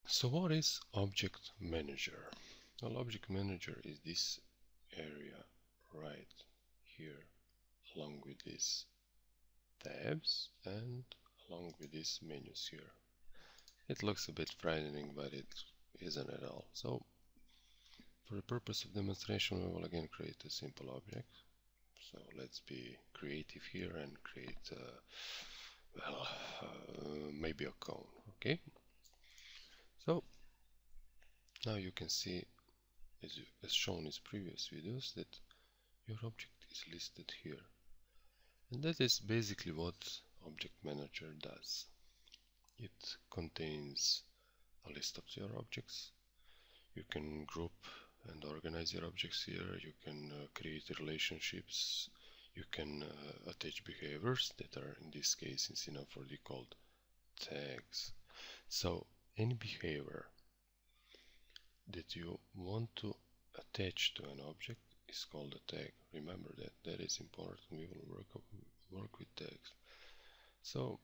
So what is Object Manager? Well, Object Manager is this area right here, along with these tabs and along with these menus here. It looks a bit frightening, but it isn't at all. So for the purpose of demonstration, we will again create a simple object. So let's be creative here and create maybe a cone. Okay, so now you can see, as shown in previous videos, that your object is listed here, and that is basically what Object Manager does. It contains a list of your objects. You can group and organize your objects here. You can create relationships. You can attach behaviors that are in this case in Sina4D called tags. So any behavior that you want to attach to an object is called a tag. Remember that, that is important. We will work with tags. So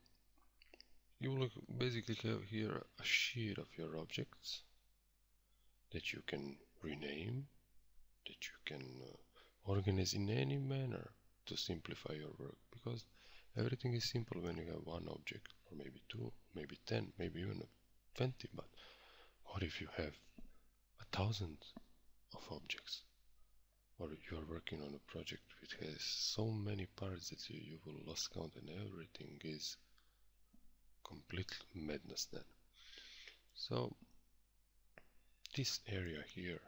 you will basically have here a sheet of your objects that you can rename, that you can organize in any manner to simplify your work, because everything is simple when you have one object, or maybe two, maybe 10, maybe even 20. But what if you have 1,000 of objects, or you are working on a project which has so many parts that you will lose count, and everything is complete madness then. So this area here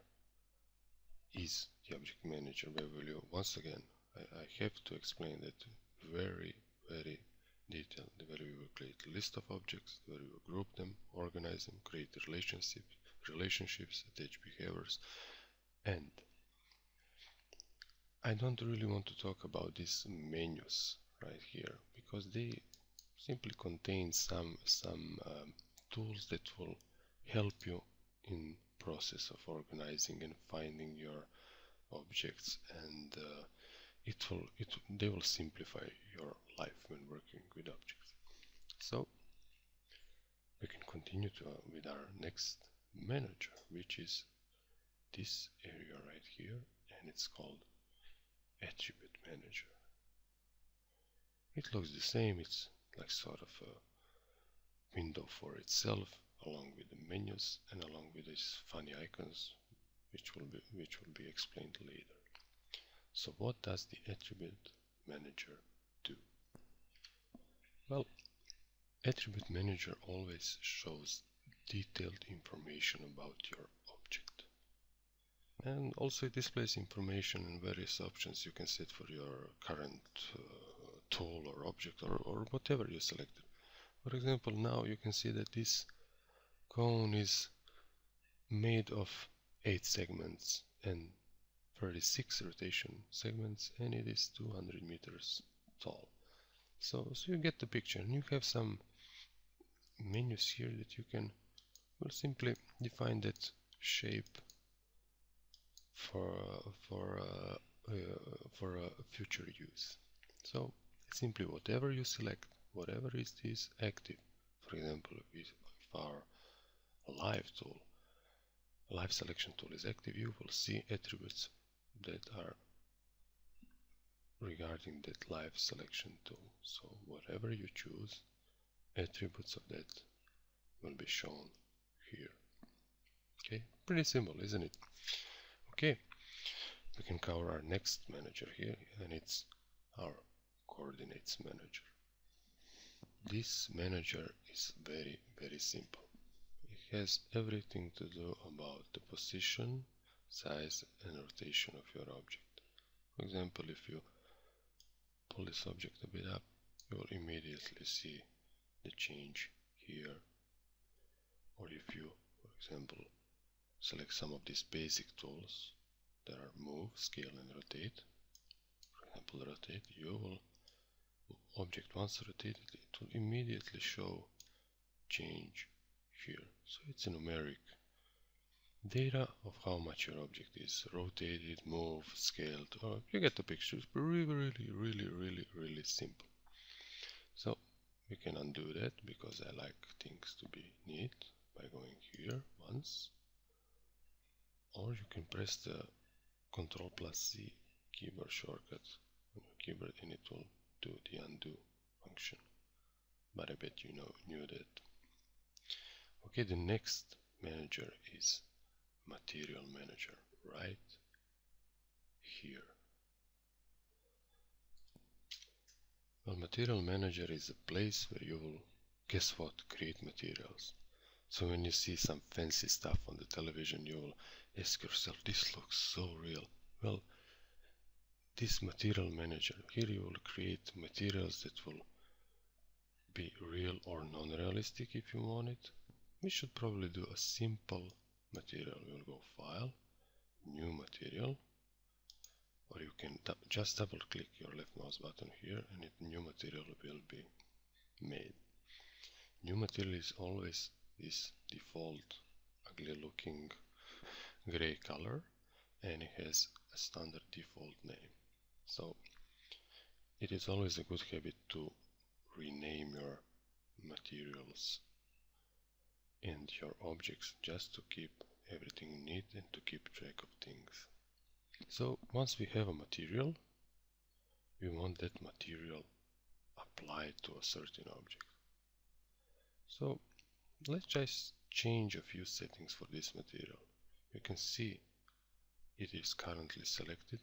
is the Object Manager, where will once again I have to explain that very detailed, where we will create a list of objects, where we will group them, organize them, create relationships, attach behaviors. And I don't really want to talk about these menus right here, because they simply contain some tools that will help you in process of organizing and finding your objects, and they will simplify your life when working with objects. So we can continue with our next manager, which is this area right here, and it's called Attribute Manager. It looks the same. It's like sort of a window for itself, along with the menus and along with these funny icons, which will be explained later. So what does the Attribute Manager do? Well, Attribute Manager always shows detailed information about your object, and also it displays information and various options you can set for your current tool or object, or whatever you selected. For example, now you can see that this cone is made of 8 segments and 36 rotation segments, and it is 200 meters tall. So you get the picture, and you have some menus here that you can simply define that shape for future use. So simply whatever you select, whatever is active, for example, if our live tool, live selection tool is active, you will see attributes that are regarding that live selection tool. So whatever you choose, attributes of that will be shown here. Okay, pretty simple, isn't it? Okay, we can cover our next manager here, and it's our Coordinates Manager. This manager is very simple. It has everything to do about the position, size and rotation of your object. For example, if you pull this object a bit up, you will immediately see the change here. Or if you, for example, select some of these basic tools that are move, scale and rotate, for example rotate, you will, object once rotated, it will immediately show change here. So it's a numeric data of how much your object is rotated, moved, scaled, or you get the picture. It's really simple. So we can undo that because I like things to be neat. by going here once, or you can press the Ctrl+Z keyboard shortcut on your keyboard and it will do the undo function. But I bet you knew that. Okay, the next manager is Material Manager, right here. Well, Material Manager is a place where you will, guess what, create materials. So when you see some fancy stuff on the television, you will ask yourself, this looks so real. Well, this Material Manager, here you will create materials that will be real or non-realistic if you want it. We should probably do a simple material. We will go File, New Material, or you can just double click your left mouse button here and a new material will be made. New material is always this default ugly looking gray color and it has a standard default name. So it is always a good habit to rename your materials and your objects just to keep everything neat and to keep track of things. So once we have a material, we want that material applied to a certain object. So let's just change a few settings for this material. You can see it is currently selected,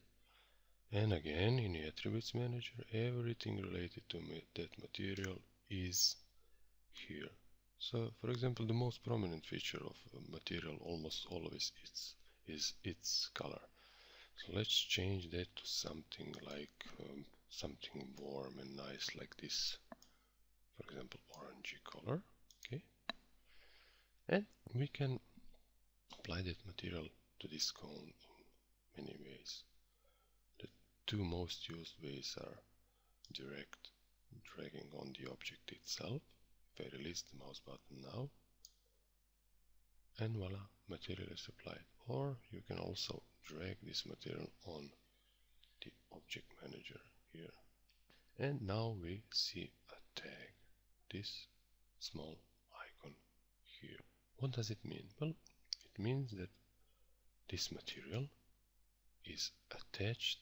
and again in the Attributes Manager everything related to that material is here. So for example, the most prominent feature of a material almost always is its color. So let's change that to something like something warm and nice like this, for example orangey color. Okay, and we can apply that material to this cone in many ways. The two most used ways are direct dragging on the object itself. If I release the mouse button now, and voila, material is applied. Or you can also drag this material on the object manager here. And now we see a tag, this small icon here. What does it mean? Well, it means that this material is attached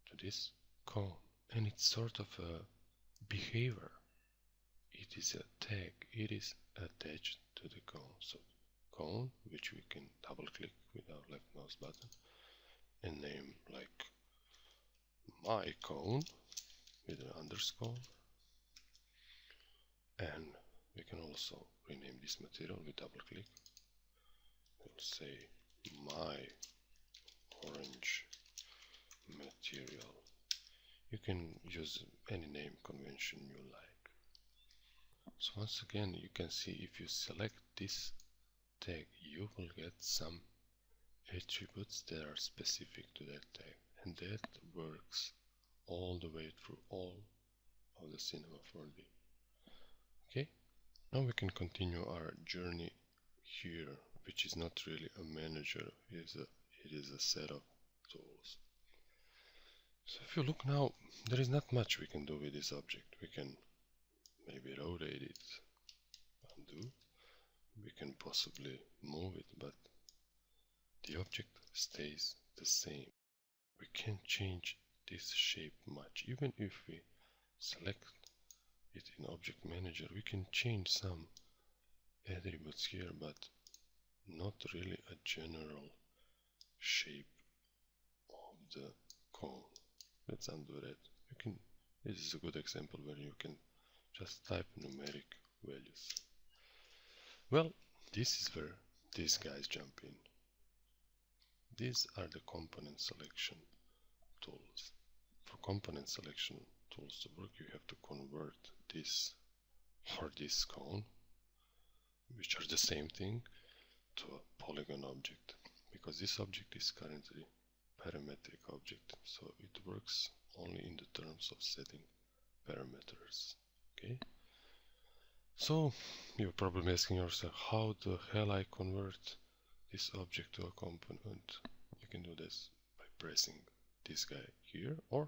to this cone, and it's sort of a behavior. It is a tag, it is attached to the cone. So cone, which we can double click with our left mouse button and name like my cone with an underscore, and we can also rename this material with double click. We'll say my orange material. You can use any name convention you like. So once again, you can see if you select this tag, you will get some attributes that are specific to that tag, and that works all the way through all of the Cinema 4D. Okay, now we can continue our journey here, which is not really a manager, it is a set of tools. So if you look now, there is not much we can do with this object. We can maybe rotate it, undo, we can possibly move it, but the object stays the same. We can't change this shape much. Even if we select it in Object Manager, we can change some attributes here, but not really a general shape of the cone. Let's undo that. This is a good example where you can just type numeric values. Well, this is where these guys jump in. These are the component selection tools. For component selection tools to work, you have to convert this or this cone, which are the same thing, to a polygon object, because this object is currently parametric object, so it works only in the terms of setting parameters. Okay, so you're probably asking yourself, how the hell I convert this object to a component? You can do this by pressing this guy here, or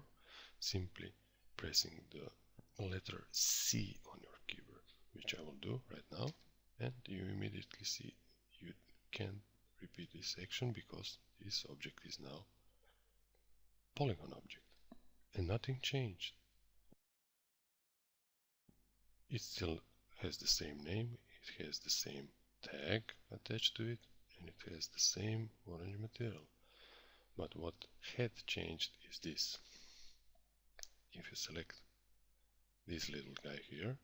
simply pressing the letter C on your keyboard, which I will do right now, and you immediately immediately see you can't repeat this action because this object is now polygon object and nothing changed. It still has the same name, it has the same tag attached to it, and it has the same orange material. But what had changed is this. If you select this little guy here,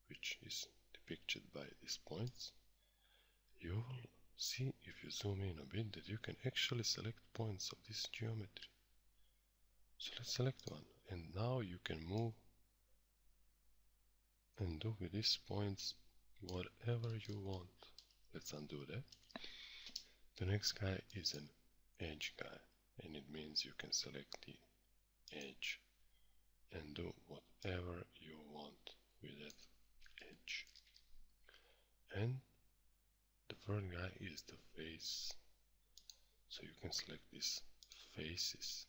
which is depicted by these points, you will see, if you zoom in a bit, that you can actually select points of this geometry. So let's select one, and now you can move and do with these points whatever you want. Let's undo that. The next guy is an edge guy, and it means you can select the edge and do whatever you want with that edge. And the third guy is the face, so you can select these faces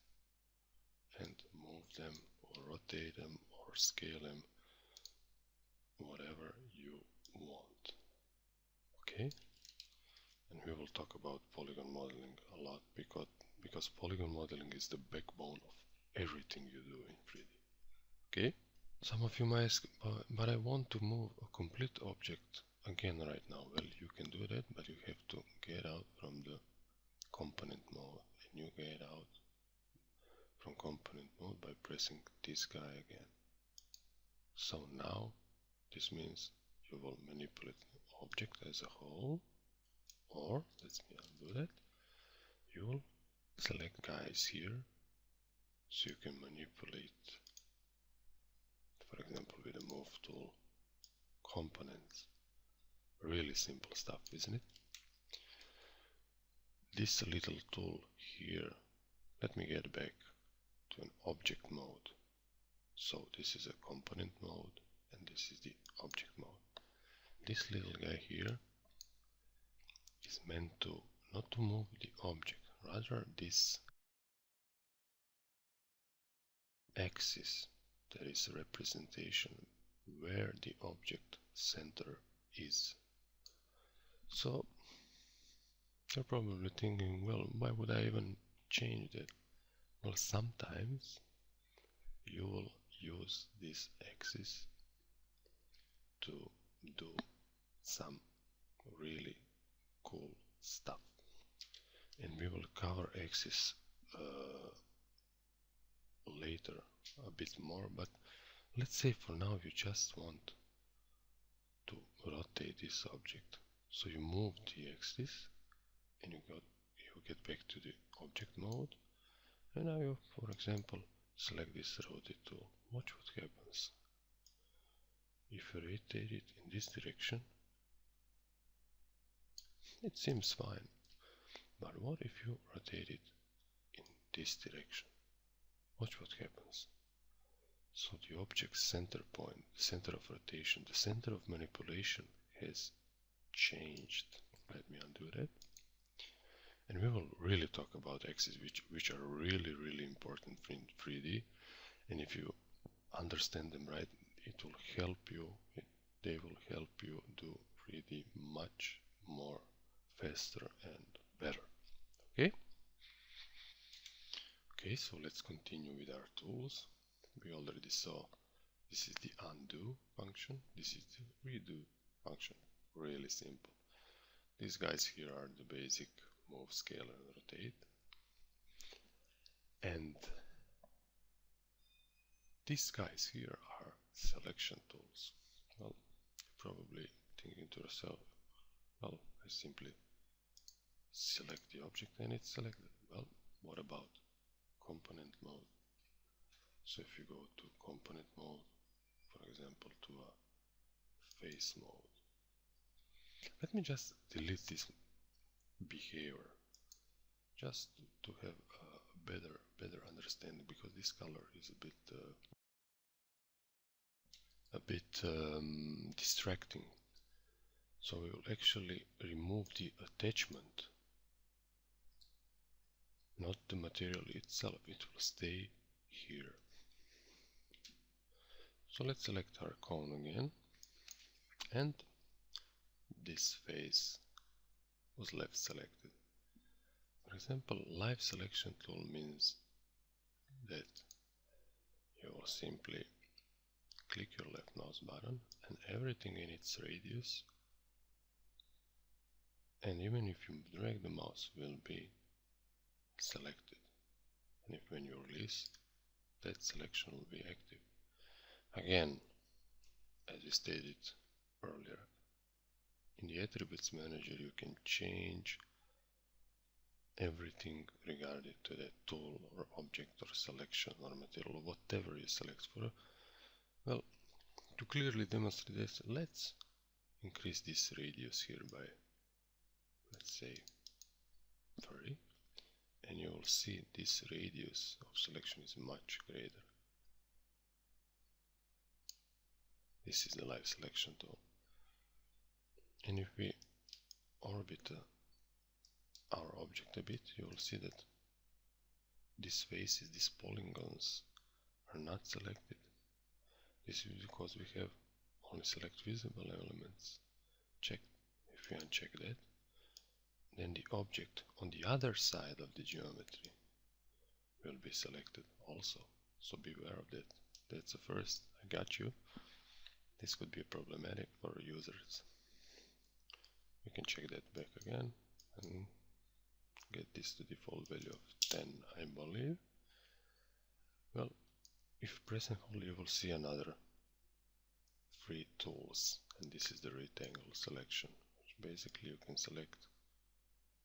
and move them or rotate them or scale them, whatever you want. Okay, and we will talk about polygon modeling a lot because polygon modeling is the backbone of everything you do in 3D. Okay, some of you might ask, but I want to move a complete object again right now. Well, you can do that, but you have to get out from the component mode, and you get out from component mode by pressing this guy again. So now this means you will manipulate the object as a whole, or let me undo that. You will select guys here, so you can manipulate, for example, with the move tool, components. Really simple stuff, isn't it? This little tool here, let me get back to an object mode. So this is a component mode and this is the object mode. This little guy here is meant to not to move the object, rather this axis, that is a representation where the object center is. So you're probably thinking, well, why would I even change that? Well, sometimes you will use this axis to do some really cool stuff, and we will cover axis later a bit more, but let's say for now you just want to rotate this object. So you move the axis and you get back to the object mode, and now you, for example, select this rotate tool. Watch what happens. If you rotate it in this direction, it seems fine, but what if you rotate it in this direction? Watch what happens. So the object's center point, the center of rotation, the center of manipulation has changed. Let me undo that. And we will really talk about axes which are really important in 3D, and if you understand them right, it will help you, they will help you do 3D much more faster and better. Okay? Okay, so let's continue with our tools. We already saw this is the undo function, this is the redo function. Really simple. These guys here are the basic move, scale and rotate, and these guys here are selection tools. Well, you're probably thinking to yourself, well, I simply select the object and it's selected. Well, what about component mode? So if you go to component mode, for example, to a face mode, let me just delete this behavior just to have a better understanding, because this color is a bit distracting. So we will actually remove the attachment, not the material itself. It will stay here. So let's select our cone again, and this face was left selected. For example, live selection tool means that you will simply click your left mouse button and everything in its radius, and even if you drag the mouse, will be selected. And if when you release, that selection will be active. Again, as we stated earlier, in the attributes manager you can change everything regarding to that tool or object or selection or material, whatever you select for. Well, to clearly demonstrate this, let's increase this radius here by, let's say, 30, and you will see this radius of selection is much greater. This is the live selection tool. And if we orbit our object a bit, you will see that these faces, these polygons are not selected. This is because we have only select visible elements checked. If we uncheck that, then the object on the other side of the geometry will be selected also. So beware of that. That's the first. I got you. This could be problematic for users. We can check that back again and get this to default value of 10, I believe. Well, if you press and hold, you will see another 3 tools, and this is the rectangle selection, which basically you can select,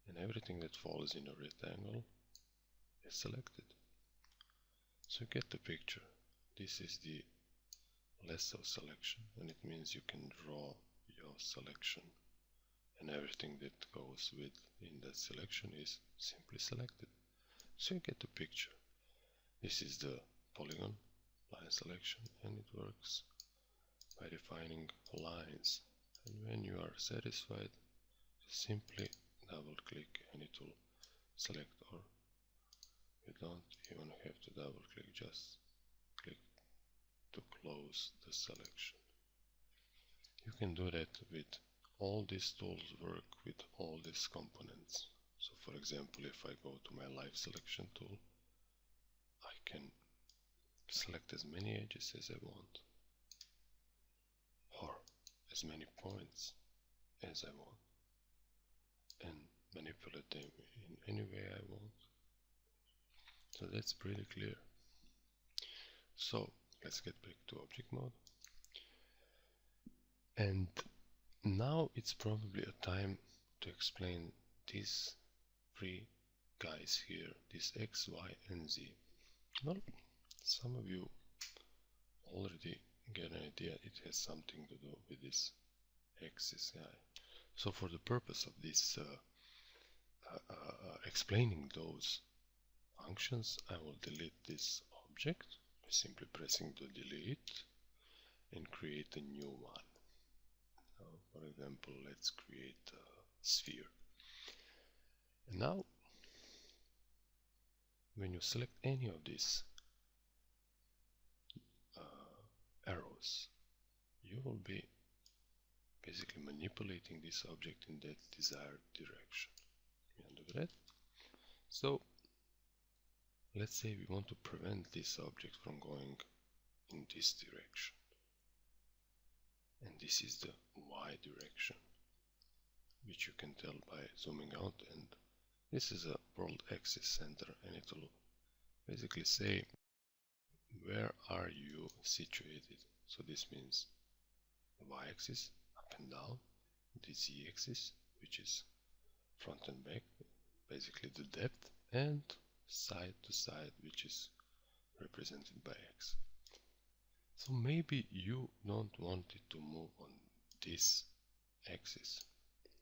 and everything that falls in a rectangle is selected. So you get the picture. This is the lasso selection, and it means you can draw your selection, and everything that goes with in that selection is simply selected. So you get the picture. This is the polygon line selection, and it works by defining lines, and when you are satisfied, simply double click and it will select, or you don't even have to double click, just click to close the selection. You can do that with all these tools, work with all these components. So for example, if I go to my live selection tool, I can select as many edges as I want, or as many points as I want, and manipulate them in any way I want. So that's pretty clear. So let's get back to object mode. And now it's probably a time to explain these 3 guys here, this X, Y, and Z. Well, some of you already get an idea it has something to do with this axis guy. So for the purpose of this explaining those functions, I will delete this object by simply pressing the delete and create a new one. For example, let's create a sphere. And now, when you select any of these arrows, you will be basically manipulating this object in that desired direction. You undo that. So let's say we want to prevent this object from going in this direction, and this is the Y direction, which you can tell by zooming out, and this is a world axis center, and it will basically say where are you situated. So this means the y-axis up and down, the z-axis, which is front and back, basically the depth, and side to side, which is represented by x. So maybe you don't want it to move on this axis,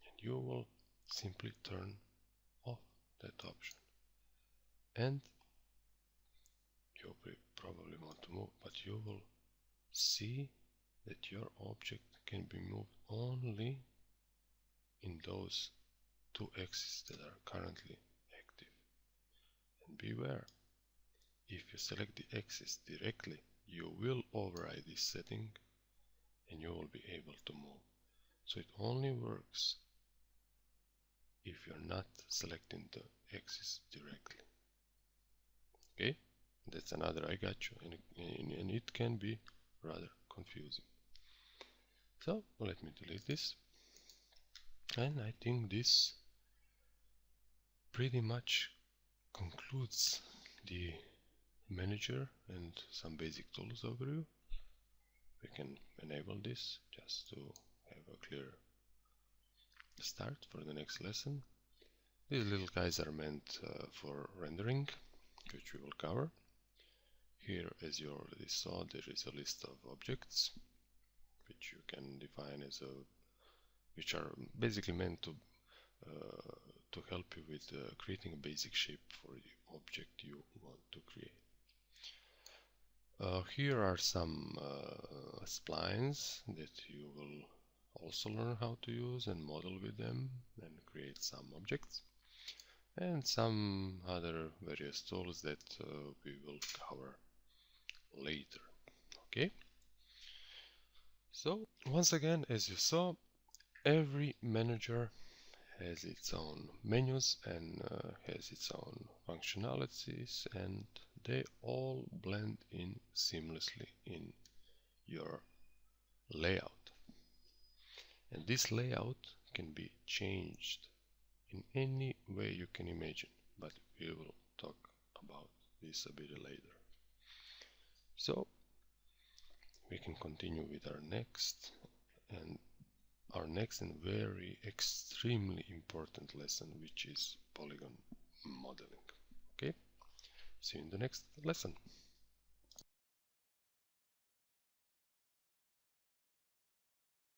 and you will simply turn off that option, and you probably want to move, but you will see that your object can be moved only in those 2 axes that are currently active. And beware, if you select the axis directly, you will override this setting and you will be able to move. So it only works if you're not selecting the axis directly. Okay, that's another I got you, and it can be rather confusing. So let me delete this, and I think this pretty much concludes the manager and some basic tools overview. We can enable this just to have a clear start for the next lesson. These little guys are meant for rendering, which we will cover. Here, as you already saw, there is a list of objects which you can define as which are basically meant to help you with creating a basic shape for the object you want to create. Here are some splines that you will also learn how to use and model with them and create some objects, and some other various tools that we will cover later. Okay, so once again, as you saw, every manager has its own menus and has its own functionalities, and they all blend in seamlessly in your layout. And this layout can be changed in any way you can imagine, but we will talk about this a bit later. So we can continue with our next and very extremely important lesson, which is polygon modeling. Okay, see you in the next lesson.